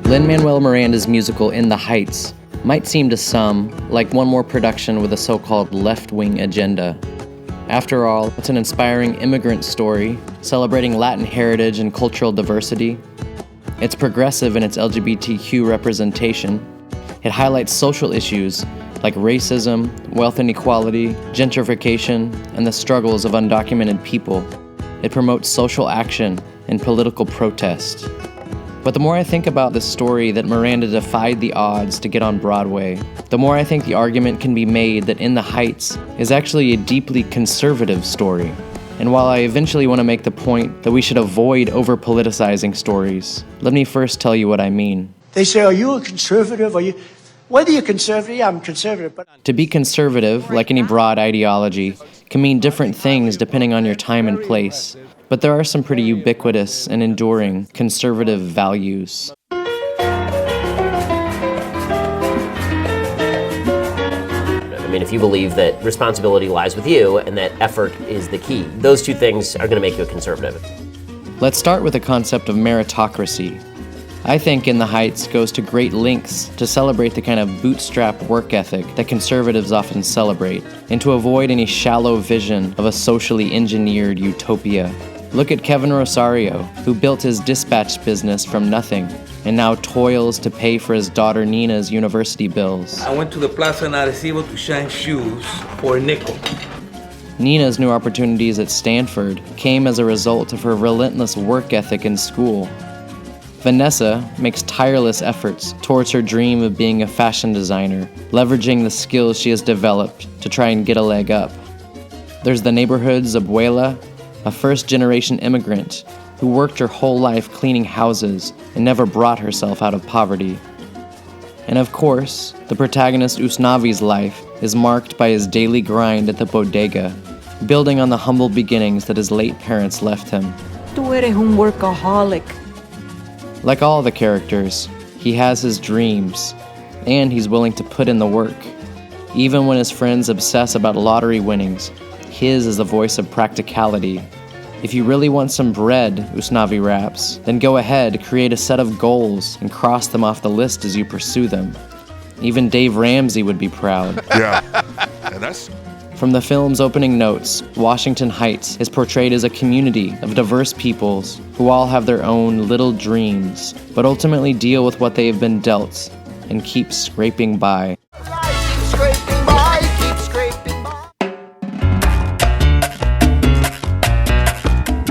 Lin-Manuel Miranda's musical In the Heights might seem to some like one more production with a so-called left-wing agenda. After all, it's an inspiring immigrant story celebrating Latin heritage and cultural diversity. It's progressive in its LGBTQ representation. It highlights social issues like racism, wealth inequality, gentrification, and the struggles of undocumented people. It promotes social action and political protest. But the more I think about this story that Miranda defied the odds to get on Broadway, the more I think the argument can be made that In the Heights is actually a deeply conservative story. And while I eventually want to make the point that we should avoid over-politicizing stories, let me first tell you what I mean. They say, are you a conservative? Whether you're conservative, yeah, I'm conservative. But To be conservative, like any broad ideology, can mean different things depending on your time and place. But there are some pretty ubiquitous and enduring conservative values. I mean, if you believe that responsibility lies with you and that effort is the key, those two things are going to make you a conservative. Let's start with the concept of meritocracy. I think In the Heights goes to great lengths to celebrate the kind of bootstrap work ethic that conservatives often celebrate, and to avoid any shallow vision of a socially engineered utopia. Look at Kevin Rosario, who built his dispatch business from nothing, and now toils to pay for his daughter Nina's university bills. I went to the Plaza Arecibo to shine shoes for a nickel. Nina's new opportunities at Stanford came as a result of her relentless work ethic in school. Vanessa makes tireless efforts towards her dream of being a fashion designer, leveraging the skills she has developed to try and get a leg up. There's the neighborhood's abuela, a first-generation immigrant who worked her whole life cleaning houses and never brought herself out of poverty. And of course, the protagonist Usnavi's life is marked by his daily grind at the bodega, building on the humble beginnings that his late parents left him. Tú eres un workaholic. Like all the characters, he has his dreams, and he's willing to put in the work. Even when his friends obsess about lottery winnings, his is the voice of practicality. If you really want some bread, Usnavi raps, then go ahead, create a set of goals, and cross them off the list as you pursue them. Even Dave Ramsey would be proud. Yeah, and that's... From the film's opening notes, Washington Heights is portrayed as a community of diverse peoples who all have their own little dreams, but ultimately deal with what they have been dealt and keep scraping by.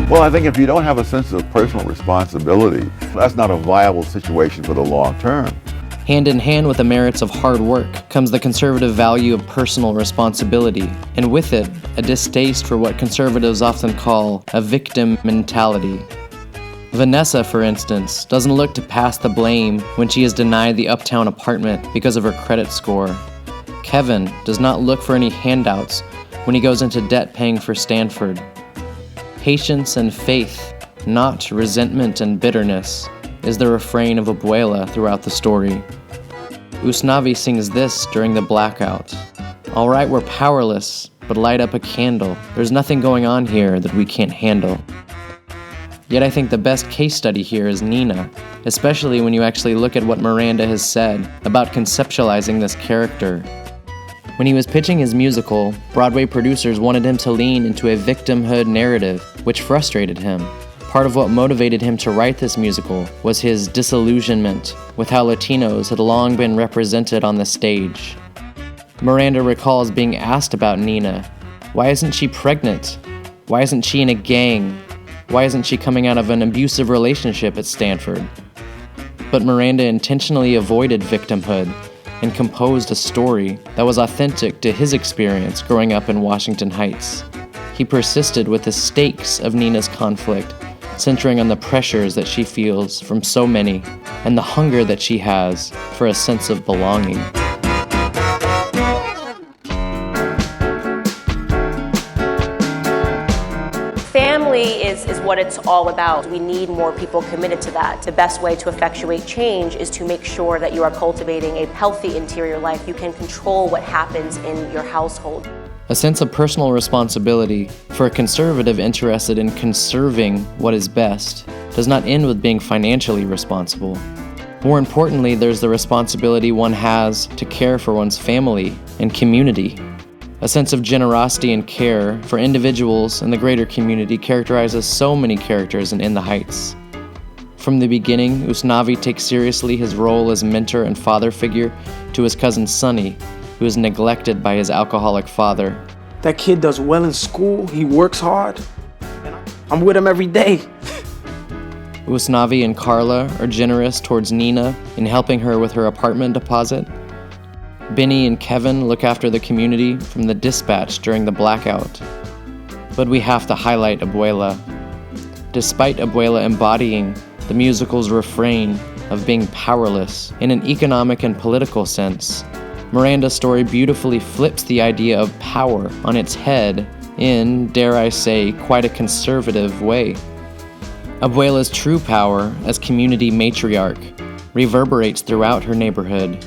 Well, I think if you don't have a sense of personal responsibility, that's not a viable situation for the long term. Hand in hand with the merits of hard work comes the conservative value of personal responsibility, and with it, a distaste for what conservatives often call a victim mentality. Vanessa, for instance, doesn't look to pass the blame when she is denied the uptown apartment because of her credit score. Kevin does not look for any handouts when he goes into debt paying for Stanford. Patience and faith, not resentment and bitterness, is the refrain of Abuela throughout the story. Usnavi sings this during the blackout. All right, we're powerless, but light up a candle. There's nothing going on here that we can't handle. Yet I think the best case study here is Nina, especially when you actually look at what Miranda has said about conceptualizing this character. When he was pitching his musical, Broadway producers wanted him to lean into a victimhood narrative, which frustrated him. Part of what motivated him to write this musical was his disillusionment with how Latinos had long been represented on the stage. Miranda recalls being asked about Nina. Why isn't she pregnant? Why isn't she in a gang? Why isn't she coming out of an abusive relationship at Stanford? But Miranda intentionally avoided victimhood and composed a story that was authentic to his experience growing up in Washington Heights. He persisted with the stakes of Nina's conflict, centering on the pressures that she feels from so many and the hunger that she has for a sense of belonging. family is what it's all about. We need more people committed to that. The best way to effectuate change is to make sure that you are cultivating a healthy interior life. You can control what happens in your household. A sense of personal responsibility for a conservative interested in conserving what is best does not end with being financially responsible. More importantly, there's the responsibility one has to care for one's family and community. A sense of generosity and care for individuals and the greater community characterizes so many characters in the Heights. From the beginning, Usnavi takes seriously his role as mentor and father figure to his cousin Sonny, who is neglected by his alcoholic father. That kid does well in school, he works hard, and I'm with him every day. Usnavi and Carla are generous towards Nina in helping her with her apartment deposit. Benny and Kevin look after the community from the dispatch during the blackout. But we have to highlight Abuela. Despite Abuela embodying the musical's refrain of being powerless in an economic and political sense, Miranda's story beautifully flips the idea of power on its head in, dare I say, quite a conservative way. Abuela's true power as community matriarch reverberates throughout her neighborhood.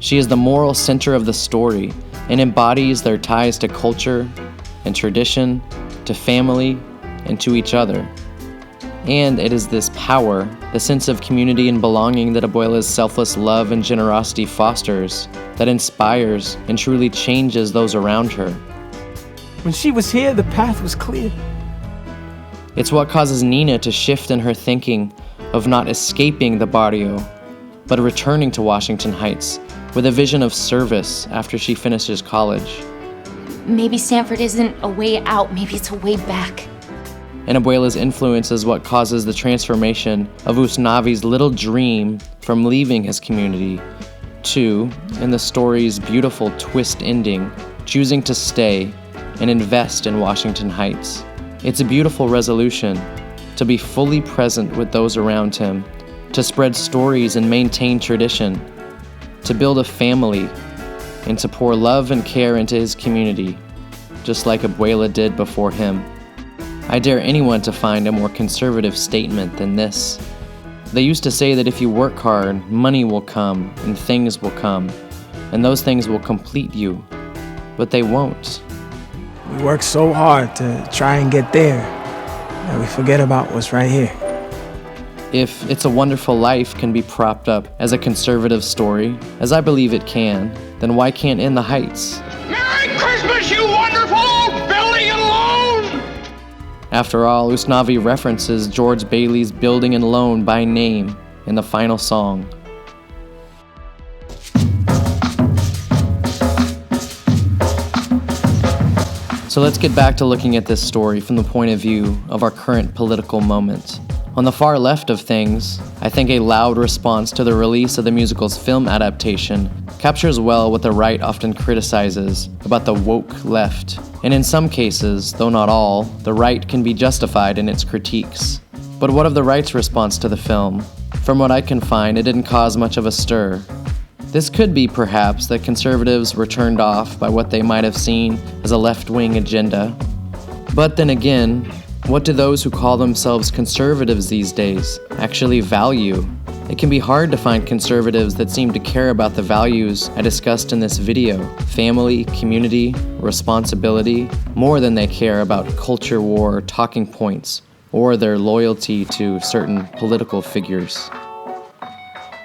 She is the moral center of the story and embodies their ties to culture and tradition, to family, and to each other. And it is this power, the sense of community and belonging that Abuela's selfless love and generosity fosters, that inspires and truly changes those around her. When she was here, the path was clear. It's what causes Nina to shift in her thinking of not escaping the barrio, but returning to Washington Heights with a vision of service after she finishes college. Maybe Stanford isn't a way out, maybe it's a way back. And Abuela's influence is what causes the transformation of Usnavi's little dream from leaving his community to, in the story's beautiful twist ending, choosing to stay and invest in Washington Heights. It's a beautiful resolution to be fully present with those around him, to spread stories and maintain tradition, to build a family, and to pour love and care into his community, just like Abuela did before him. I dare anyone to find a more conservative statement than this. They used to say that if you work hard, money will come and things will come, and those things will complete you, but they won't. We work so hard to try and get there that we forget about what's right here. If It's a Wonderful Life can be propped up as a conservative story, as I believe it can, then why can't In the Heights? Merry Christmas, you wonderful old building and loan! After all, Usnavi references George Bailey's Building and Loan by name in the final song. So let's get back to looking at this story from the point of view of our current political moment. On the far left of things, I think a loud response to the release of the musical's film adaptation captures well what the right often criticizes about the woke left. And in some cases, though not all, the right can be justified in its critiques. But what of the right's response to the film? From what I can find, it didn't cause much of a stir. This could be, perhaps, that conservatives were turned off by what they might have seen as a left-wing agenda. But then again, what do those who call themselves conservatives these days actually value? It can be hard to find conservatives that seem to care about the values I discussed in this video: family, community, responsibility, more than they care about culture war talking points or their loyalty to certain political figures.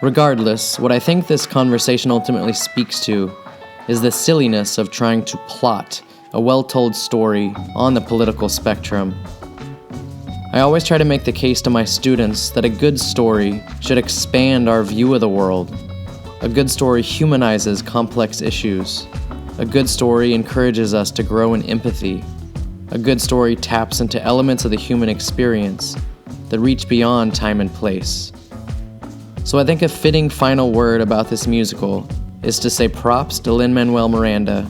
Regardless, what I think this conversation ultimately speaks to is the silliness of trying to plot a well-told story on the political spectrum. I always try to make the case to my students that a good story should expand our view of the world. A good story humanizes complex issues. A good story encourages us to grow in empathy. A good story taps into elements of the human experience that reach beyond time and place. So I think a fitting final word about this musical is to say props to Lin-Manuel Miranda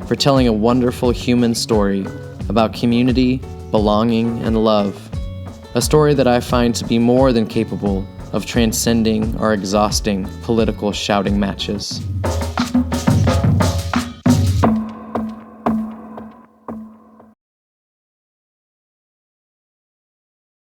for telling a wonderful human story about community, belonging, and love. A story that I find to be more than capable of transcending our exhausting political shouting matches.